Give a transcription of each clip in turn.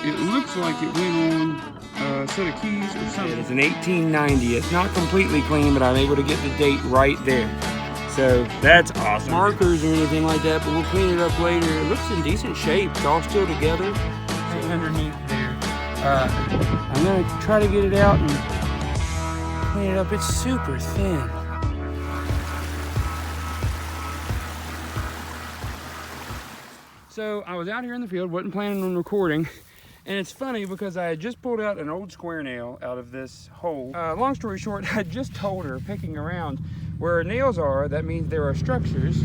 It looks like it went on a set of keys or something. It's an 1890. It's not completely clean, but I'm able to get the date right there. So that's awesome. Markers or anything like that, but we'll clean it up later. It looks in decent shape. It's all still together. Underneath there. I'm gonna try to get it out and clean it up. It's super thin. So I was out here in the field, wasn't planning on recording, and it's funny because I had just pulled out an old square nail out of this hole. Long story short, I just told her, picking around, where nails are, that means there are structures,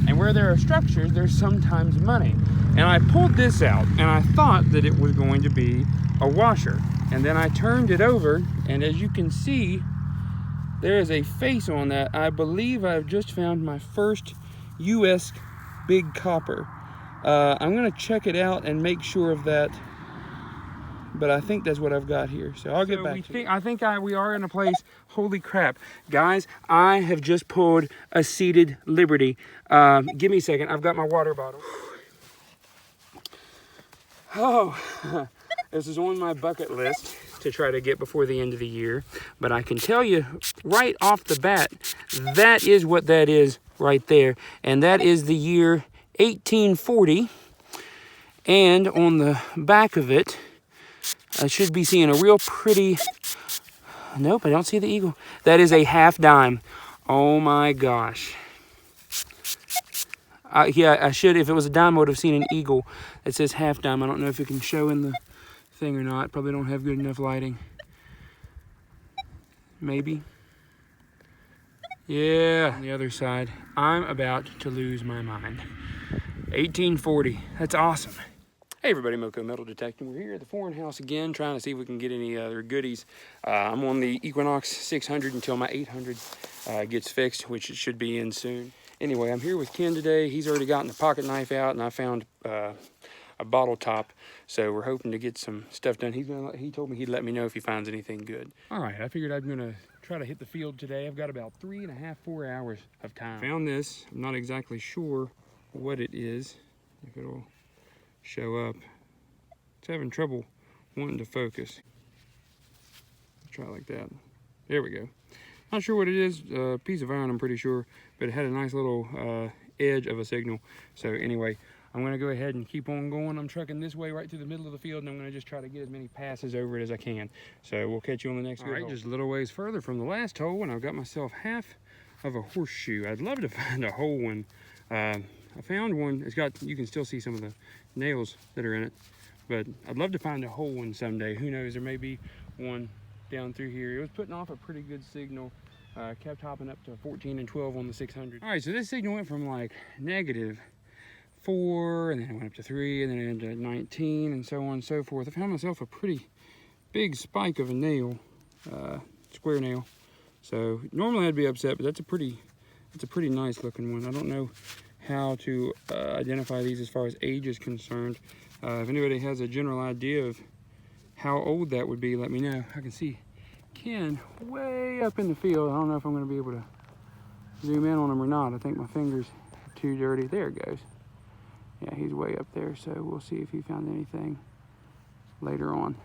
and where there are structures, there's sometimes money. And I pulled this out, and I thought that it was going to be a washer. And then I turned it over, and as you can see, there is a face on that. I believe I've just found my first U.S. big copper. I'm gonna check it out and make sure of that, but I think that's what I've got here. So I'll get back to you. I think we are in a place, holy crap. Guys, I have just pulled a seated Liberty. Give me a second, I've got my water bottle. Oh, this is on my bucket list to try to get before the end of the year, but I can tell you right off the bat, that is what that is right there, and that is the year 1840, and on the back of it, I should be seeing a real pretty, nope, I don't see the eagle. That is a half dime. Oh my gosh. Yeah, I should, if it was a dime, I would have seen an eagle that says half dime. I don't know if it can show in the thing or not. Probably don't have good enough lighting. Maybe. Yeah, on the other side. I'm about to lose my mind. 1840, that's awesome. Hey everybody, Moco Metal Detecting. We're here at the Forren House again, trying to see if we can get any other goodies. I'm on the Equinox 600 until my 800 gets fixed, which it should be in soon. Anyway, I'm here with Ken today. He's already gotten the pocket knife out, and I found a bottle top. So we're hoping to get some stuff done. He told me he'd let me know if he finds anything good. All right, I figured I'm gonna try to hit the field today. I've got about 3.5, 4 hours of time. Found this. I'm not exactly sure what it is, if it'll show up. It's having trouble wanting to focus. Try it like that. There we go. Not sure what it is. A piece of iron, I'm pretty sure, but it had a nice little edge of a signal. So anyway, I'm gonna go ahead and keep on going. I'm trucking this way right through the middle of the field, and I'm gonna just try to get as many passes over it as I can. So we'll catch you on the next video. All right, just a little ways further from the last hole, and I've got myself half of a horseshoe. I'd love to find a whole one. I found one. It's got, you can still see some of the nails that are in it, but I'd love to find a whole one someday. Who knows, there may be one down through here. It was putting off a pretty good signal. Kept hopping up to 14 and 12 on the 600. All right, so this signal went from like -4, and then it went up to 3, and then it ended at 19, and so on and so forth. I found myself a pretty big spike of a nail, square nail. So normally I'd be upset, but that's a pretty nice looking one. I don't know how to identify these as far as age is concerned. If anybody has a general idea of how old that would be, let me know. I can see Ken way up in the field. I don't know if I'm going to be able to zoom in on him or not. I think my fingers are too dirty. There it goes. Yeah, he's way up there, so we'll see if he found anything later on.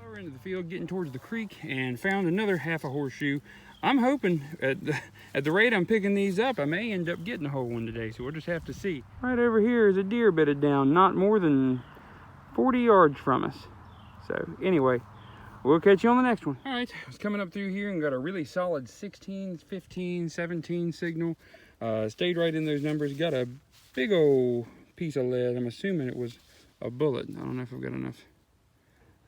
Lower into the field, getting towards the creek, and found another half a horseshoe. I'm hoping at the rate I'm picking these up, I may end up getting a whole one today, so we'll just have to see. Right over here is a deer bedded down, not more than 40 yards from us. So anyway, we'll catch you on the next one. All right, I was coming up through here and got a really solid 16, 15, 17 signal. Stayed right in those numbers. Got a big old piece of lead. I'm assuming it was a bullet. I don't know if I've got enough.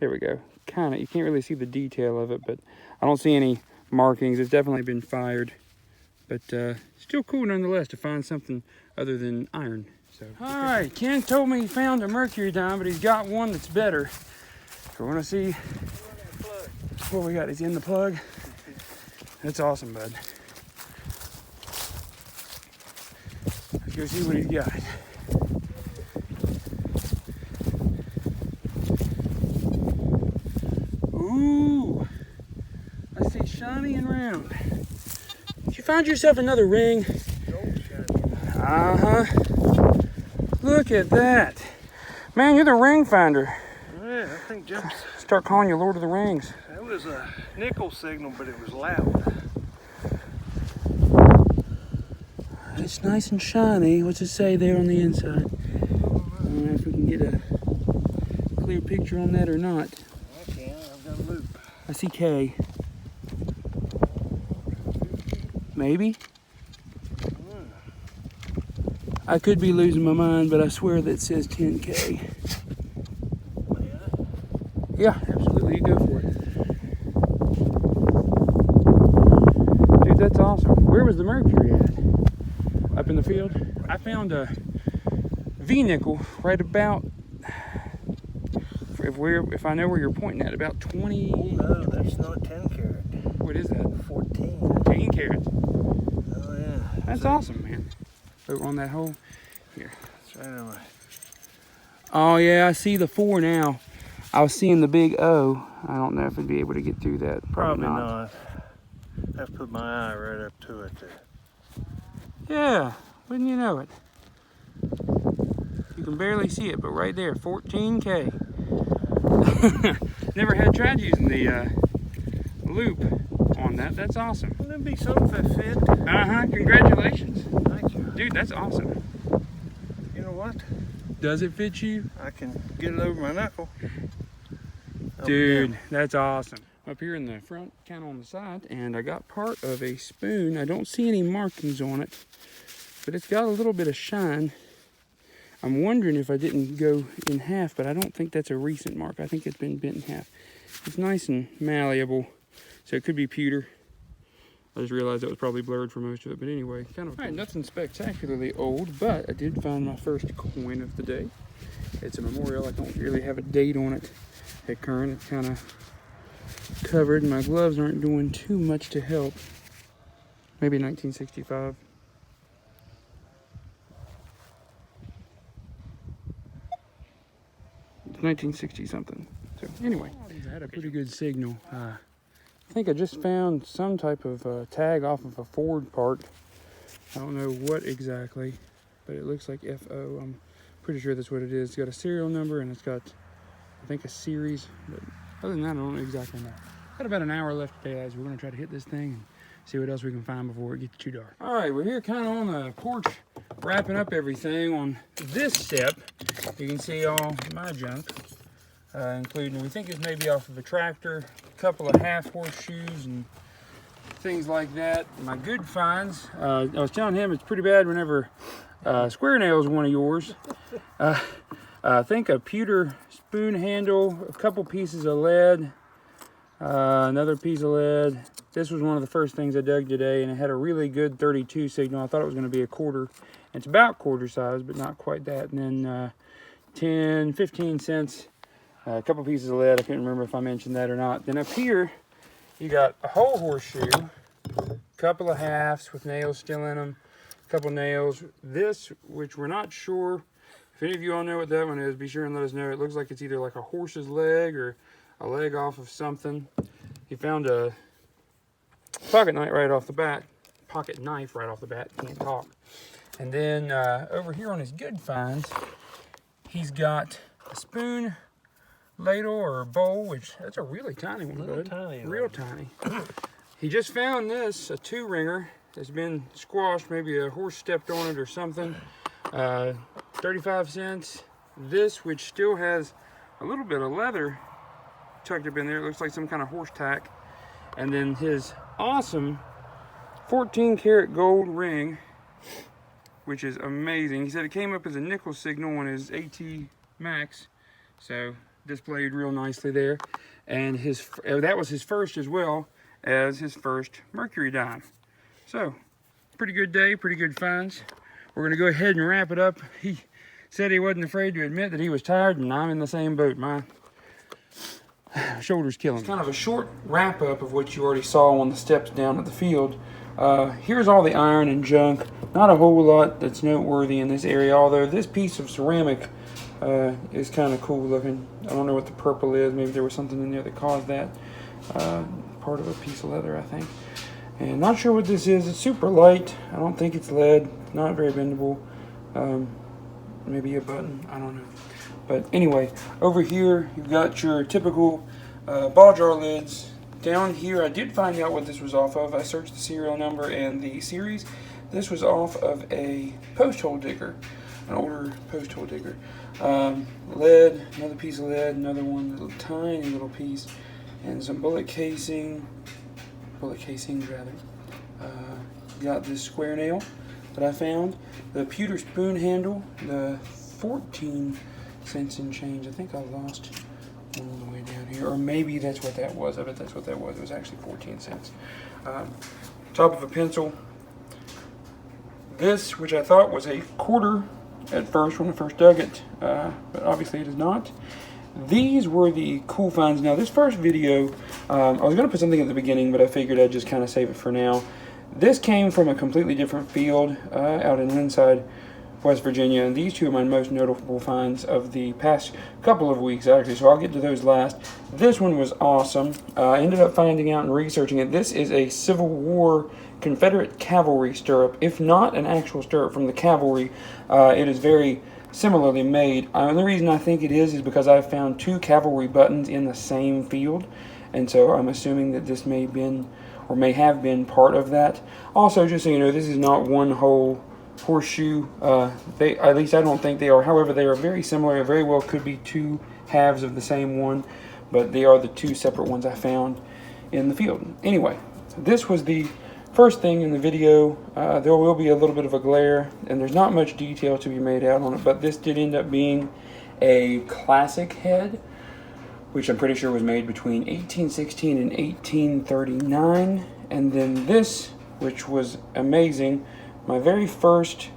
There we go. Kind of, you can't really see the detail of it, but I don't see any markings. It's definitely been fired, but still cool nonetheless to find something other than iron. So all right, Ken told me he found a mercury dime, but he's got one that's better. So we're gonna see what we got. Is he in the plug? That's awesome, bud. Let's go see what he's got. Ooh, I see shiny and round. Did you find yourself another ring? Uh-huh. Look at that. Man, you're the ring finder. Yeah, I think Jim's. Start calling you Lord of the Rings. That was a nickel signal, but it was loud. It's nice and shiny. What's it say there on the inside? I don't know if we can get a clear picture on that or not. I can. I've got a loop. I see K. Maybe? I could be losing my mind, but I swear that says 10K. Yeah, absolutely. You go for it. Dude, that's awesome. Where was the mercury at? Up in the field? I found a V-nickel right about, if I know where you're pointing at, about 20. Oh, no, that's not 10 carat. What is that? 14. 14 carats. Oh, yeah. That's awesome, man. Over on that hole. Here. That's right on. Oh, yeah, I see the 4 now. I was seeing the big O. I don't know if I'd be able to get through that. Probably not. I have to put my eye right up to it there. Yeah, wouldn't you know it? You can barely see it, but right there, 14K. Never had tried using the loop on that. That's awesome. Well, there'd be some that fit. Congratulations. Thank you. Dude, that's awesome. You know what? Does it fit you? I can get it over my knuckle. Dude, that's awesome. Up here in the front, kind of on the side, and I got part of a spoon. I don't see any markings on it, but it's got a little bit of shine. I'm wondering if I didn't go in half, but I don't think that's a recent mark. I think it's been bent in half. It's nice and malleable, so it could be pewter. I just realized that was probably blurred for most of it, but anyway, kind of. All right, nothing spectacularly old, but I did find my first coin of the day. It's a memorial. I don't really have a date on it at current. It's kind of covered, and my gloves aren't doing too much to help. Maybe 1965. It's 1960 something. So anyway, I had a pretty good signal. I think I just found some type of tag off of a Ford part. I don't know what exactly, but it looks like FO. I'm pretty sure that's what it is. It's got a serial number and it's got, I think, a series, but other than that, I don't exactly know. Got about an hour left today, guys. We're gonna try to hit this thing and see what else we can find before it gets too dark. All right, we're here kind of on the porch, wrapping up everything on this step. You can see all my junk, including, we think it's maybe off of a tractor, a couple of half horseshoes and things like that. My good finds, I was telling him it's pretty bad whenever square nail is one of yours. I think a pewter spoon handle, a couple pieces of lead, another piece of lead. This was one of the first things I dug today, and it had a really good 32 signal. I thought it was going to be a quarter. It's about quarter size, but not quite that. And then 10, 15 cents, a couple pieces of lead. I can't remember if I mentioned that or not. Then up here, you got a whole horseshoe, a couple of halves with nails still in them, a couple nails. This, which we're not sure, if any of you all know what that one is, be sure and let us know. It looks like it's either like a horse's leg or a leg off of something. He found a pocket knife right off the bat. Can't talk. And then over here on his good finds, he's got a spoon, ladle, or a bowl, which that's a really tiny one, real tiny. He just found this, a 2-ringer. It's been squashed. Maybe a horse stepped on it or something. 35 cents. This, which still has a little bit of leather tucked up in there. It looks like some kind of horse tack. And then his awesome 14 karat gold ring, which is amazing. He said it came up as a nickel signal on his AT Max, so displayed real nicely there. And his that was his first, as well as his first mercury dime. So pretty good day, pretty good finds. We're gonna go ahead and wrap it up. He said he wasn't afraid to admit that he was tired, and I'm in the same boat. My shoulder's killing me. It's kind of a short wrap up of what you already saw on the steps down at the field. Here's all the iron and junk. Not a whole lot that's noteworthy in this area, although this piece of ceramic is kind of cool looking. I don't know what the purple is. Maybe there was something in there that caused that. Part of a piece of leather, I think. And not sure what this is. It's super light. I don't think it's lead. Not very bendable. Maybe a button. I don't know. But anyway, over here you've got your typical ball jar lids. Down here I did find out what this was off of. I searched the serial number and the series. This was off of a post hole digger, an older post hole digger. Lead, another piece of lead, another one, little tiny little piece, and some bullet casings rather. Got this square nail that I found, the pewter spoon handle, the 14 cents and change. I think I lost one on the way down here, or maybe that's what that was. I bet that's what that was. It was actually 14 cents. Top of a pencil. This, which I thought was a quarter at first when I first dug it, but obviously it is not. These were the cool finds. Now this first video, I was going to put something at the beginning, but I figured I'd just kind of save it for now. This came from a completely different field out in Lindside, West Virginia, and these two are my most notable finds of the past couple of weeks actually, so I'll get to those last. This one was awesome. I ended up finding out and researching it. This is a Civil War Confederate cavalry stirrup, if not an actual stirrup from the cavalry. It is very similarly made. The reason I think it is because I found two cavalry buttons in the same field, and so I'm assuming that this may have been part of that. Also, just so you know, this is not one whole horseshoe. At least I don't think they are. However, they are very similar. It very well could be two halves of the same one, but they are the two separate ones I found in the field. Anyway, this was the first thing in the video. There will be a little bit of a glare, and there's not much detail to be made out on it, but this did end up being a classic head, which I'm pretty sure was made between 1816 and 1839. And then this, which was amazing, my very first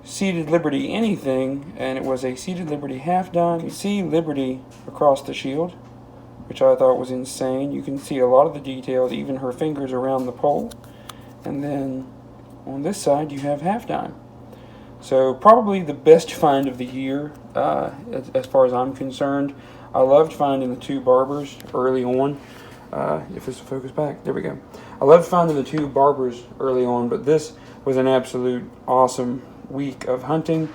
seated Liberty anything, and it was a seated Liberty half dime. You see Liberty across the shield, which I thought was insane. You can see a lot of the details, even her fingers around the pole. And then on this side you have half dime. So probably the best find of the year as far as I'm concerned. I loved finding the two barbers early on. If this will focus back, there we go. I loved finding the two barbers early on, but this was an absolute awesome week of hunting,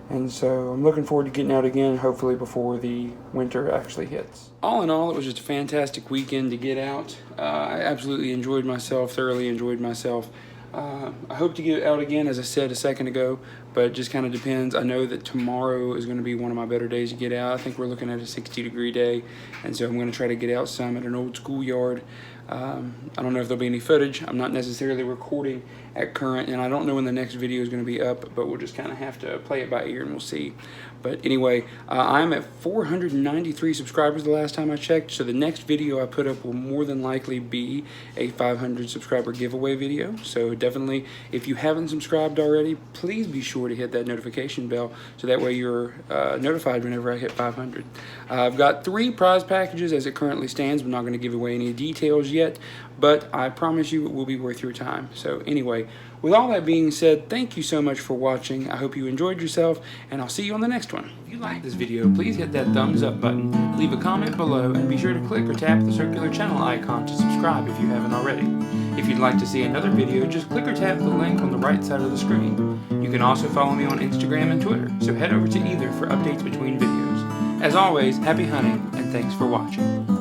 and so I'm looking forward to getting out again, hopefully before the winter actually hits. All in all, it was just a fantastic weekend to get out. I absolutely enjoyed myself, thoroughly enjoyed myself. I hope to get out again, as I said a second ago, but it just kind of depends. I know that tomorrow is going to be one of my better days to get out. I think we're looking at a 60-degree day, and so I'm going to try to get out some at an old schoolyard. I don't know if there'll be any footage. I'm not necessarily recording at current, and I don't know when the next video is going to be up, but we'll just kind of have to play it by ear and we'll see. But anyway, I'm at 493 subscribers the last time I checked, so the next video I put up will more than likely be a 500 subscriber giveaway video. So definitely, if you haven't subscribed already, please be sure to hit that notification bell so that way you're notified whenever I hit 500. I've got 3 prize packages as it currently stands. I'm not going to give away any details yet, but I promise you it will be worth your time. So anyway, with all that being said, thank you so much for watching. I hope you enjoyed yourself, and I'll see you on the next one. If you like this video, please hit that thumbs up button, leave a comment below, and be sure to click or tap the circular channel icon to subscribe if you haven't already. If you'd like to see another video, just click or tap the link on the right side of the screen. You can also follow me on Instagram and Twitter, so head over to either for updates between videos. As always, happy hunting, and thanks for watching.